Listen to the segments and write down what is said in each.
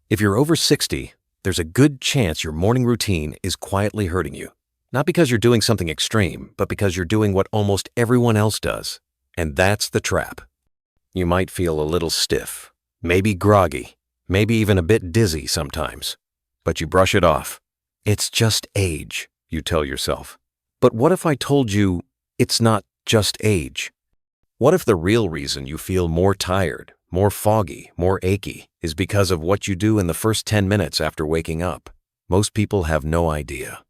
If you're over 60, there's a good chance your morning routine is quietly hurting you. Not because you're doing something extreme, but because you're doing what almost everyone else does. And that's the trap. You might feel a little stiff, maybe groggy, maybe even a bit dizzy sometimes. But you brush it off. It's just age, you tell yourself. But what if I told you it's not just age? What if the real reason you feel more tired, more foggy, more achy is because of what you do in the first 10 minutes after waking up? Most people have no idea.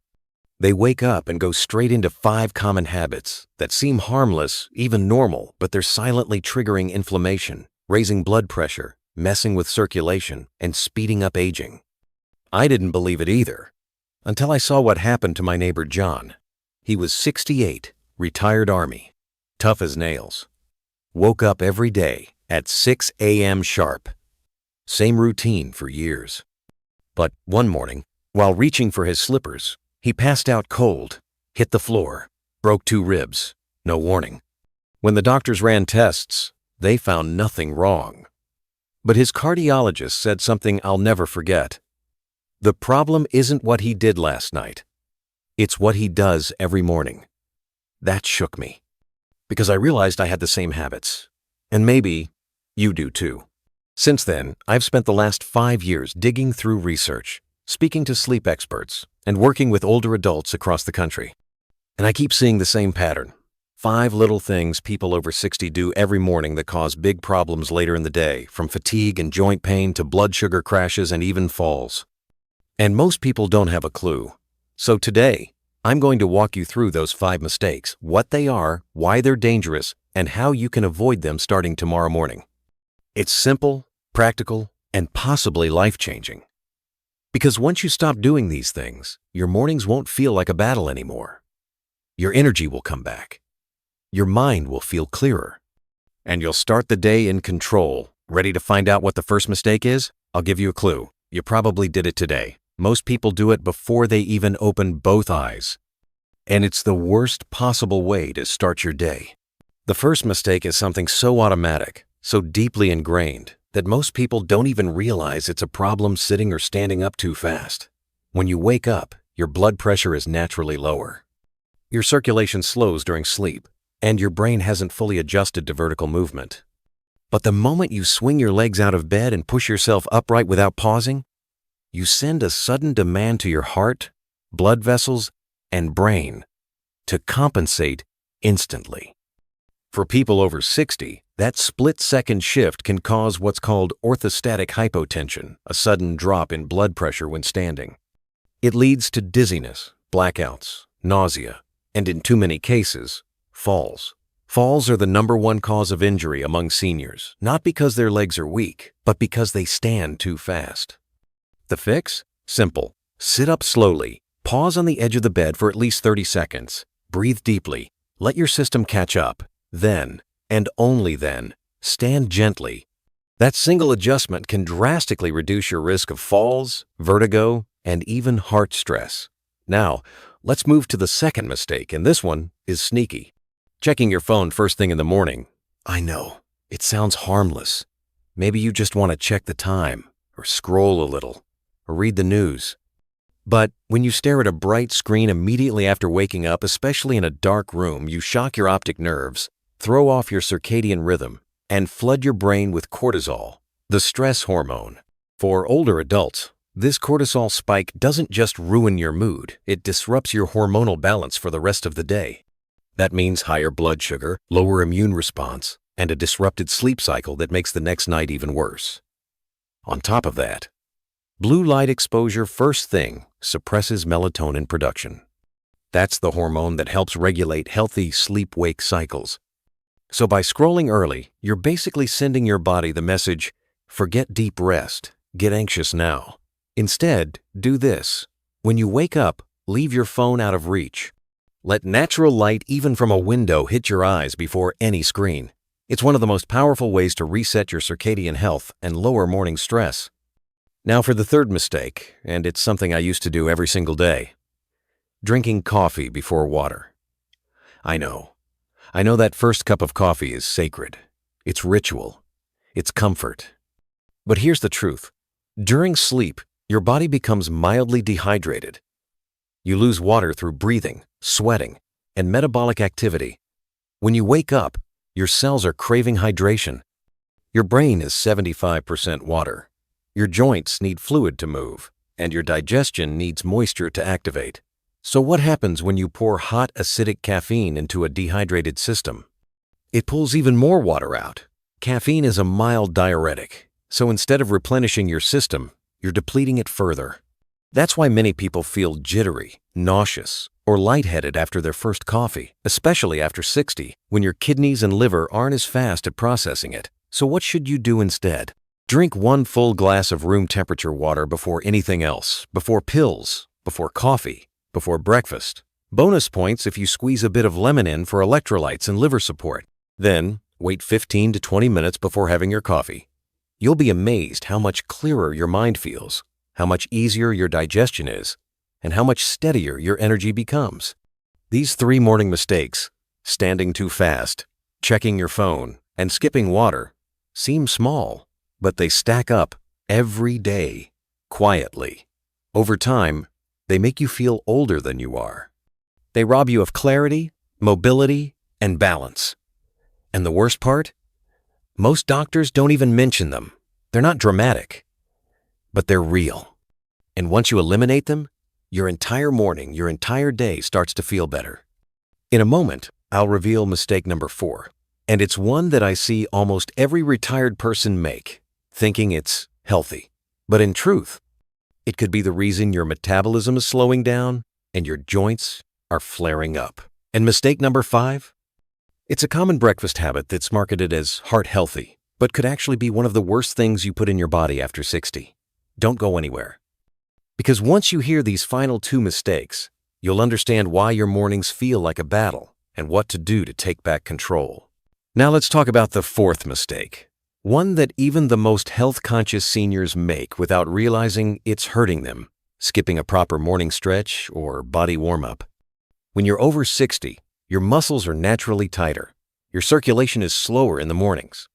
They wake up and go straight into 5 common habits that seem harmless, even normal, but they're silently triggering inflammation, raising blood pressure, messing with circulation, and speeding up aging. I didn't believe it either, until I saw what happened to my neighbor John. He was 68, retired Army, tough as nails. Woke up every day at 6 a.m. sharp. Same routine for years. But one morning, while reaching for his slippers, he passed out cold, hit the floor, broke 2 ribs, no warning. When the doctors ran tests, they found nothing wrong. But his cardiologist said something I'll never forget. The problem isn't what he did last night. It's what he does every morning. That shook me, because I realized I had the same habits. And maybe you do too. Since then, I've spent the last 5 years digging through research, speaking to sleep experts, and working with older adults across the country. And I keep seeing the same pattern. 5 little things people over 60 do every morning that cause big problems later in the day, from fatigue and joint pain to blood sugar crashes and even falls. And most people don't have a clue. So today, I'm going to walk you through those 5 mistakes, what they are, why they're dangerous, and how you can avoid them starting tomorrow morning. It's simple, practical, and possibly life-changing. Because once you stop doing these things, your mornings won't feel like a battle anymore. Your energy will come back. Your mind will feel clearer. And you'll start the day in control. Ready to find out what the first mistake is? I'll give you a clue. You probably did it today. Most people do it before they even open both eyes. And it's the worst possible way to start your day. The first mistake is something so automatic, so deeply ingrained, that most people don't even realize it's a problem sitting or standing up too fast. When you wake up, your blood pressure is naturally lower. Your circulation slows during sleep, and your brain hasn't fully adjusted to vertical movement. But the moment you swing your legs out of bed and push yourself upright without pausing, you send a sudden demand to your heart, blood vessels, and brain to compensate instantly. For people over 60, that split-second shift can cause what's called orthostatic hypotension, a sudden drop in blood pressure when standing. It leads to dizziness, blackouts, nausea, and in too many cases, falls. Falls are the #1 cause of injury among seniors, not because their legs are weak, but because they stand too fast. The fix? Simple. Sit up slowly, pause on the edge of the bed for at least 30 seconds, breathe deeply, let your system catch up, then, and only then, stand gently. That single adjustment can drastically reduce your risk of falls, vertigo, and even heart stress. Now, let's move to the second mistake, and this one is sneaky. Checking your phone first thing in the morning. I know, it sounds harmless. Maybe you just want to check the time, or scroll a little, or read the news. But when you stare at a bright screen immediately after waking up, especially in a dark room, you shock your optic nerves, throw off your circadian rhythm, and flood your brain with cortisol, the stress hormone. For older adults, this cortisol spike doesn't just ruin your mood, it disrupts your hormonal balance for the rest of the day. That means higher blood sugar, lower immune response, and a disrupted sleep cycle that makes the next night even worse. On top of that, blue light exposure first thing suppresses melatonin production. That's the hormone that helps regulate healthy sleep-wake cycles. So by scrolling early, you're basically sending your body the message, forget deep rest, get anxious now. Instead, do this. When you wake up, leave your phone out of reach. Let natural light even from a window hit your eyes before any screen. It's one of the most powerful ways to reset your circadian health and lower morning stress. Now for the third mistake, and it's something I used to do every single day. Drinking coffee before water. I know that first cup of coffee is sacred. It's ritual. It's comfort. But here's the truth. During sleep, your body becomes mildly dehydrated. You lose water through breathing, sweating, and metabolic activity. When you wake up, your cells are craving hydration. Your brain is 75% water. Your joints need fluid to move, and your digestion needs moisture to activate. So what happens when you pour hot, acidic caffeine into a dehydrated system? It pulls even more water out. Caffeine is a mild diuretic, so instead of replenishing your system, you're depleting it further. That's why many people feel jittery, nauseous, or lightheaded after their first coffee, especially after 60, when your kidneys and liver aren't as fast at processing it. So what should you do instead? Drink 1 full glass of room temperature water before anything else, before pills, before coffee, before breakfast. Bonus points if you squeeze a bit of lemon in for electrolytes and liver support. Then, wait 15 to 20 minutes before having your coffee. You'll be amazed how much clearer your mind feels, how much easier your digestion is, and how much steadier your energy becomes. These 3 morning mistakes, standing too fast, checking your phone, and skipping water, seem small, but they stack up every day, quietly. Over time, they make you feel older than you are. They rob you of clarity, mobility, and balance. And the worst part? Most doctors don't even mention them. They're not dramatic, but they're real. And once you eliminate them, your entire morning, your entire day starts to feel better. In a moment, I'll reveal mistake number 4. And it's one that I see almost every retired person make, thinking it's healthy. But in truth, it could be the reason your metabolism is slowing down and your joints are flaring up. And mistake number 5? It's a common breakfast habit that's marketed as heart healthy, but could actually be one of the worst things you put in your body after 60. Don't go anywhere. Because once you hear these final 2 mistakes, you'll understand why your mornings feel like a battle and what to do to take back control. Now let's talk about the 4th mistake, one that even the most health-conscious seniors make without realizing it's hurting them, skipping a proper morning stretch or body warm-up. When you're over 60, your muscles are naturally tighter, your circulation is slower in the mornings,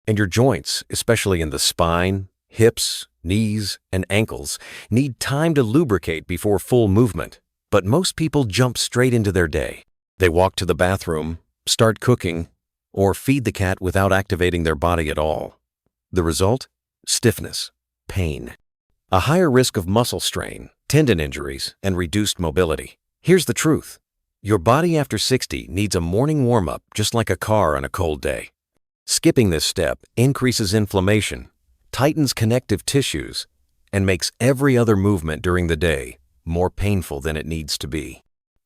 and your joints, especially in the spine, hips, knees, and ankles, need time to lubricate before full movement. But most people jump straight into their day. They walk to the bathroom, start cooking, or feed the cat without activating their body at all. The result? Stiffness, pain, a higher risk of muscle strain, tendon injuries, and reduced mobility. Here's the truth. Your body after 60 needs a morning warm-up just like a car on a cold day. Skipping this step increases inflammation, tightens connective tissues, and makes every other movement during the day more painful than it needs to be.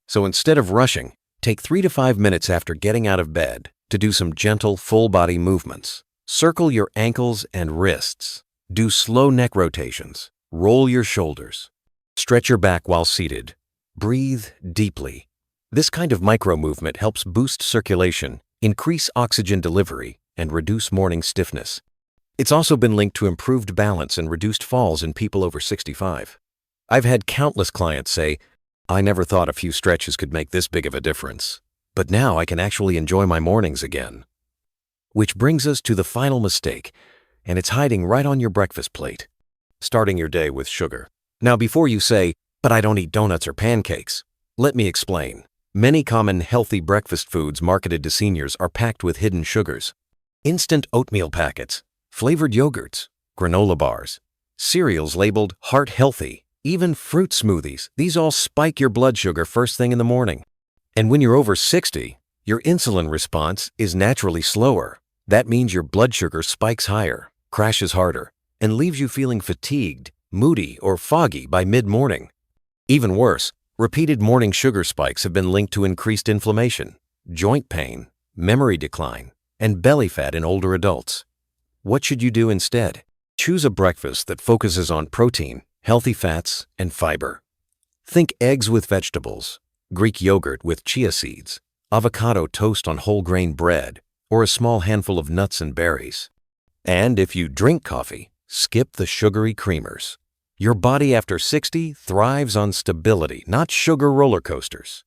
So instead of rushing, take 3 to 5 minutes after getting out of bed to do some gentle full-body movements. Circle your ankles and wrists. Do slow neck rotations. Roll your shoulders. Stretch your back while seated. Breathe deeply. This kind of micro-movement helps boost circulation, increase oxygen delivery, and reduce morning stiffness. It's also been linked to improved balance and reduced falls in people over 65. I've had countless clients say, "I never thought a few stretches could make this big of a difference, but now I can actually enjoy my mornings again." Which brings us to the final mistake, and it's hiding right on your breakfast plate. Starting your day with sugar. Now before you say, "But I don't eat donuts or pancakes," let me explain. Many common healthy breakfast foods marketed to seniors are packed with hidden sugars. Instant oatmeal packets, flavored yogurts, granola bars, cereals labeled heart healthy, even fruit smoothies. These all spike your blood sugar first thing in the morning. And when you're over 60, your insulin response is naturally slower. That means your blood sugar spikes higher, crashes harder, and leaves you feeling fatigued, moody, or foggy by mid-morning. Even worse, repeated morning sugar spikes have been linked to increased inflammation, joint pain, memory decline, and belly fat in older adults. What should you do instead? Choose a breakfast that focuses on protein, healthy fats, and fiber. Think eggs with vegetables, Greek yogurt with chia seeds, avocado toast on whole grain bread, or a small handful of nuts and berries. And if you drink coffee, skip the sugary creamers. Your body after 60 thrives on stability, not sugar roller coasters.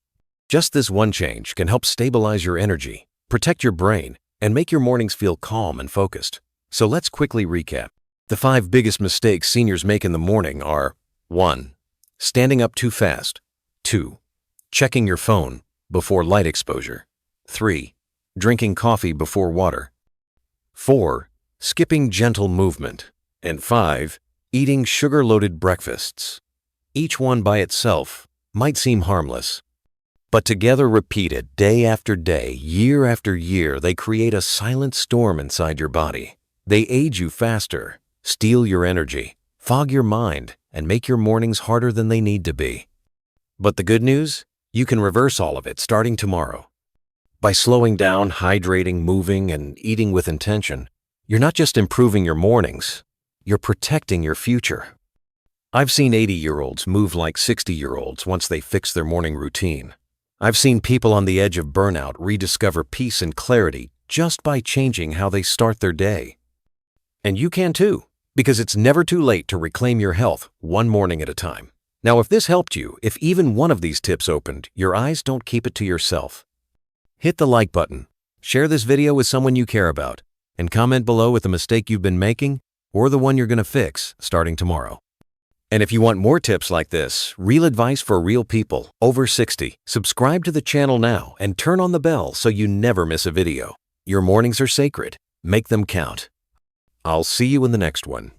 Just this one change can help stabilize your energy, protect your brain, and make your mornings feel calm and focused. So let's quickly recap. The 5 biggest mistakes seniors make in the morning are 1. Standing up too fast. 2. Checking your phone before light exposure. 3. Drinking coffee before water. 4. Skipping gentle movement. And 5. Eating sugar-loaded breakfasts. Each one by itself might seem harmless, but together repeated day after day, year after year, they create a silent storm inside your body. They age you faster, steal your energy, fog your mind, and make your mornings harder than they need to be. But the good news? You can reverse all of it starting tomorrow. By slowing down, hydrating, moving, and eating with intention, you're not just improving your mornings, you're protecting your future. I've seen 80-year-olds move like 60-year-olds once they fix their morning routine. I've seen people on the edge of burnout rediscover peace and clarity just by changing how they start their day. And you can too, because it's never too late to reclaim your health one morning at a time. Now, if this helped you, if even one of these tips opened your eyes, don't keep it to yourself. Hit the like button, share this video with someone you care about, and comment below with the mistake you've been making or the one you're going to fix starting tomorrow. And if you want more tips like this, real advice for real people over 60, subscribe to the channel now and turn on the bell so you never miss a video. Your mornings are sacred. Make them count. I'll see you in the next one.